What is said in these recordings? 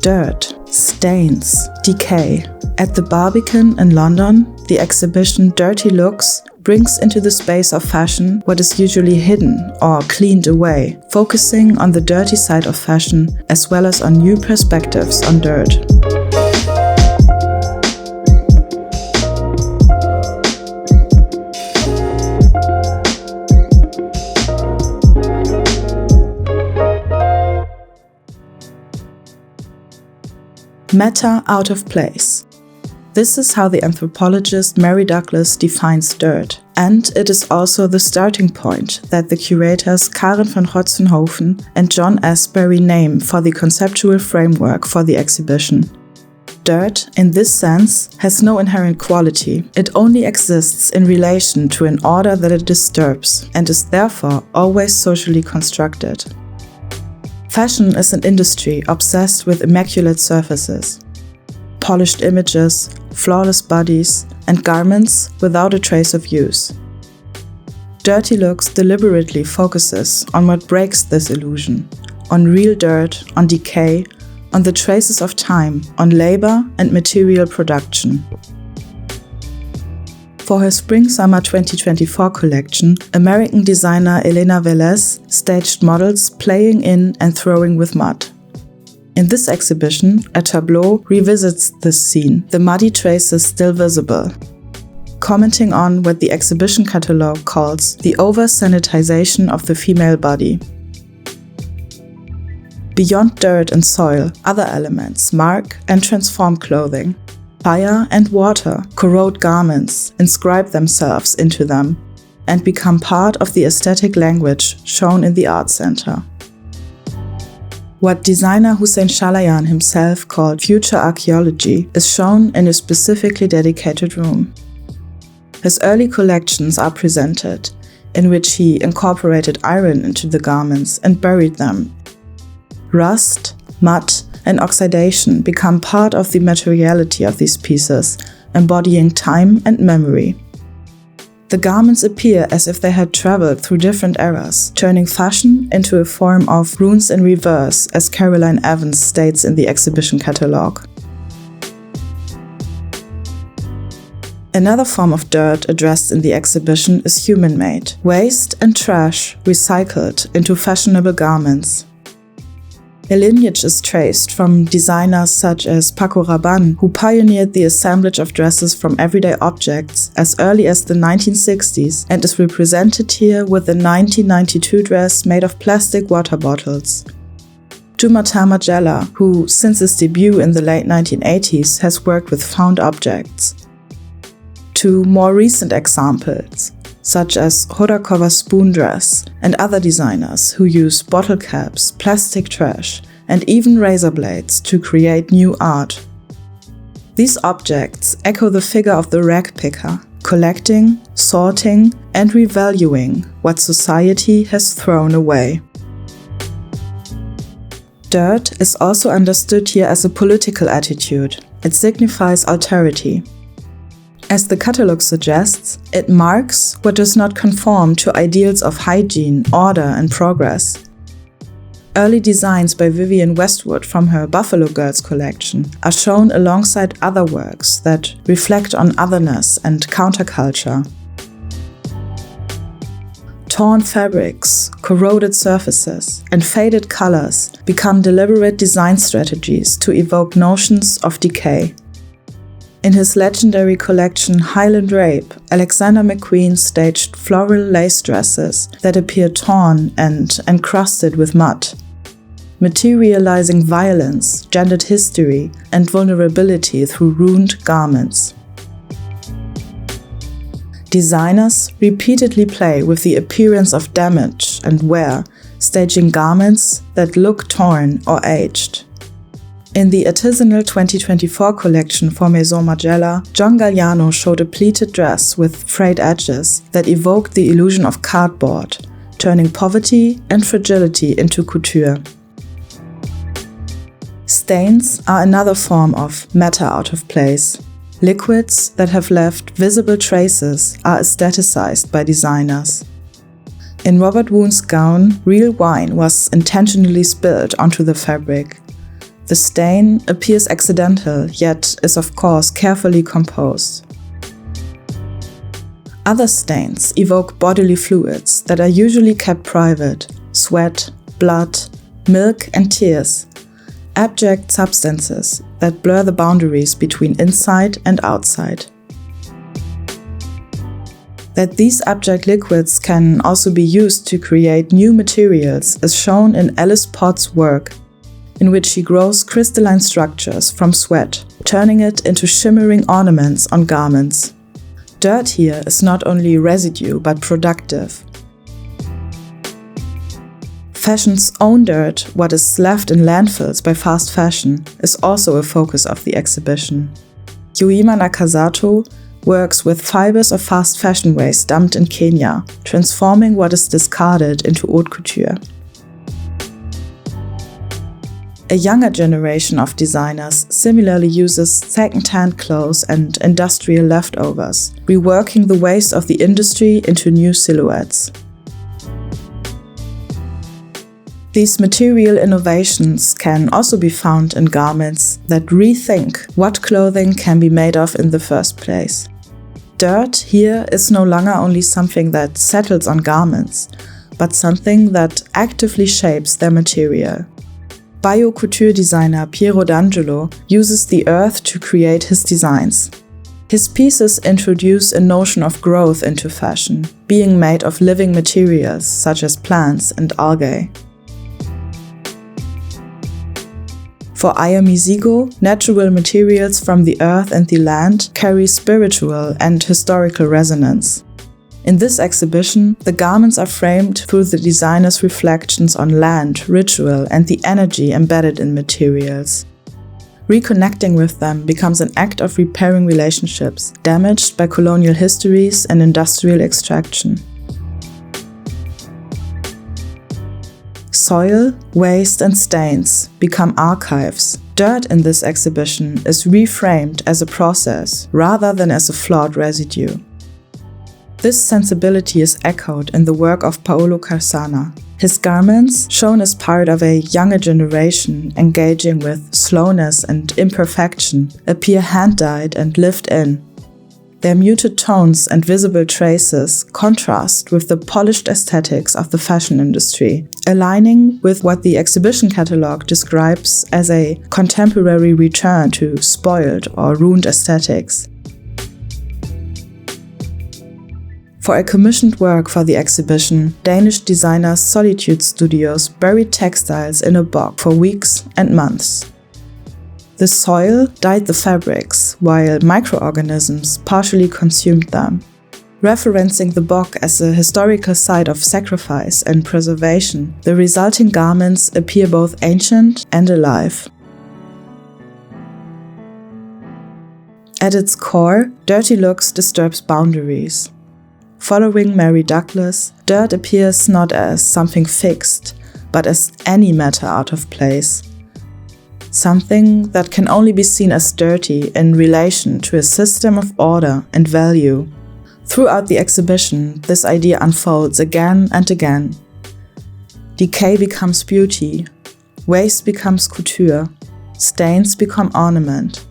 dirt, stains, decay. At the Barbican in London, the exhibition Dirty Looks brings into the space of fashion what is usually hidden or cleaned away, focusing on the dirty side of fashion as well as on new perspectives on dirt. Meta out of place. This is how the anthropologist Mary Douglas defines dirt, and it is also the starting point that the curators Karen van Rotzenhoven and John Asbury name for the conceptual framework for the exhibition. Dirt, in this sense, has no inherent quality. It only exists in relation to an order that it disturbs, and is therefore always socially constructed. Fashion is an industry obsessed with immaculate surfaces, polished images, flawless bodies, and garments without a trace of use. Dirty Looks deliberately focuses on what breaks this illusion, on real dirt, on decay, on the traces of time, on labor and material production. For her Spring-Summer 2024 collection, American designer Elena Velez staged models playing in and throwing with mud. In this exhibition, a tableau revisits this scene, the muddy traces still visible, commenting on what the exhibition catalogue calls the over-sanitization of the female body. Beyond dirt and soil, other elements mark and transform clothing. Fire and water corrode garments, inscribe themselves into them, and become part of the aesthetic language shown in the art center. What designer Hussein Chalayan himself called future archaeology is shown in a specifically dedicated room. His early collections are presented, in which he incorporated iron into the garments and buried them. Rust, mud, and oxidation become part of the materiality of these pieces, embodying time and memory. The garments appear as if they had traveled through different eras, turning fashion into a form of runes in reverse, as Caroline Evans states in the exhibition catalogue. Another form of dirt addressed in the exhibition is human-made, waste and trash recycled into fashionable garments. A lineage is traced from designers such as Paco Rabanne, who pioneered the assemblage of dresses from everyday objects as early as the 1960s and is represented here with a 1992 dress made of plastic water bottles. To Margiela, who since his debut in the late 1980s has worked with found objects. To more recent examples, such as Hodakova's spoon dress, and other designers who use bottle caps, plastic trash, and even razor blades to create new art. These objects echo the figure of the ragpicker, collecting, sorting, and revaluing what society has thrown away. Dirt is also understood here as a political attitude. It signifies alterity. As the catalogue suggests, it marks what does not conform to ideals of hygiene, order, and progress. Early designs by Vivienne Westwood from her Buffalo Girls collection are shown alongside other works that reflect on otherness and counterculture. Torn fabrics, corroded surfaces, and faded colors become deliberate design strategies to evoke notions of decay. In his legendary collection Highland Rape, Alexander McQueen staged floral lace dresses that appear torn and encrusted with mud, materializing violence, gendered history, and vulnerability through ruined garments. Designers repeatedly play with the appearance of damage and wear, staging garments that look torn or aged. In the artisanal 2024 collection for Maison Margiela, John Galliano showed a pleated dress with frayed edges that evoked the illusion of cardboard, turning poverty and fragility into couture. Stains are another form of matter out of place. Liquids that have left visible traces are aestheticized by designers. In Robert Wun's gown, real wine was intentionally spilled onto the fabric. The stain appears accidental, yet is of course carefully composed. Other stains evoke bodily fluids that are usually kept private: sweat, blood, milk and tears, abject substances that blur the boundaries between inside and outside. That these abject liquids can also be used to create new materials is shown in Alice Pott's work, in which she grows crystalline structures from sweat, turning it into shimmering ornaments on garments. Dirt here is not only residue but productive. Fashion's own dirt, what is left in landfills by fast fashion, is also a focus of the exhibition. Yuima Nakasato works with fibers of fast fashion waste dumped in Kenya, transforming what is discarded into haute couture. A younger generation of designers similarly uses second-hand clothes and industrial leftovers, reworking the waste of the industry into new silhouettes. These material innovations can also be found in garments that rethink what clothing can be made of in the first place. Dirt here is no longer only something that settles on garments, but something that actively shapes their material. Bio-couture designer Piero D'Angelo uses the earth to create his designs. His pieces introduce a notion of growth into fashion, being made of living materials such as plants and algae. For Aya Mizigo, natural materials from the earth and the land carry spiritual and historical resonance. In this exhibition, the garments are framed through the designer's reflections on land, ritual, and the energy embedded in materials. Reconnecting with them becomes an act of repairing relationships damaged by colonial histories and industrial extraction. Soil, waste, and stains become archives. Dirt in this exhibition is reframed as a process rather than as a flawed residue. This sensibility is echoed in the work of Paolo Carsana. His garments, shown as part of a younger generation engaging with slowness and imperfection, appear hand-dyed and lived in. Their muted tones and visible traces contrast with the polished aesthetics of the fashion industry, aligning with what the exhibition catalogue describes as a contemporary return to spoiled or ruined aesthetics. For a commissioned work for the exhibition, Danish designer Solitude Studios buried textiles in a bog for weeks and months. The soil dyed the fabrics, while microorganisms partially consumed them. Referencing the bog as a historical site of sacrifice and preservation, the resulting garments appear both ancient and alive. At its core, Dirty Looks disturbs boundaries. Following Mary Douglas, dirt appears not as something fixed, but as any matter out of place. Something that can only be seen as dirty in relation to a system of order and value. Throughout the exhibition, this idea unfolds again and again. Decay becomes beauty, waste becomes couture, stains become ornament.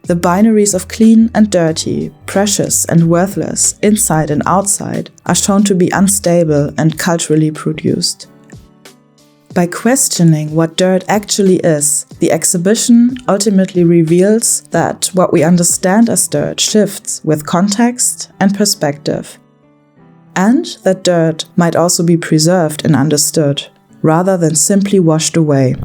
The binaries of clean and dirty, precious and worthless, inside and outside, are shown to be unstable and culturally produced. By questioning what dirt actually is, the exhibition ultimately reveals that what we understand as dirt shifts with context and perspective, and that dirt might also be preserved and understood, rather than simply washed away.